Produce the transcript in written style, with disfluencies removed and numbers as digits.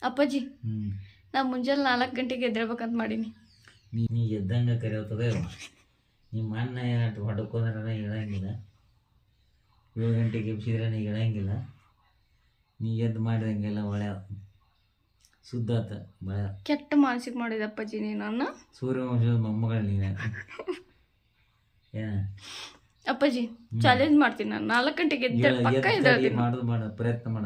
ಅಪ್ಪಾಜಿ ಹ್ಞೂ ನಾ ಮುಂಜಾನೆ 4 ಗಂಟೆಗೆ ಎದ್ದೇಳ್ಬೇಕಂತ ಮಾಡೀನಿ. ನೀ ಎದ್ದಂಗೆ ಕರೆಯೋತದೆ ನಿಮ್ಮ ಅಣ್ಣ ಅಷ್ಟು ಹೊಡ್ಕೊಂಡ್ರೆ ಹೇಳಂಗಿಲ್ಲ. 7 ಗಂಟೆಗೆ ಎಬ್ಸಿದ್ರೆ ನೀ ಹೇಳಂಗಿಲ್ಲ. ನೀ ಎದ್ದು ಮಾಡಿದಂಗೆಲ್ಲ ಒಳ್ಳೆ ಶುದ್ಧ ಆತ ಬಳೆ. ಕೆಟ್ಟ ಮಾನಸಿಕ ಮಾಡಿದ ಅಪ್ಪಾಜಿ ನೀನು ನನ್ನ. ಸೂರ್ಯವಂಶದ ಮೊಮ್ಮಗಳು ನೀನು. ಏನ ಅಪ್ಪಾಜಿ ಚಾಲೆಂಜ್ ಮಾಡ್ತೀನಿ ನಾನು 4 ಗಂಟೆಗೆ ಎದ್ದೇಳಿ ಪಕ್ಕ ಎದ್ದೇಳ್ತೀನಿ. ಮಾಡೋದು ಪ್ರಯತ್ನ ಮಾಡ.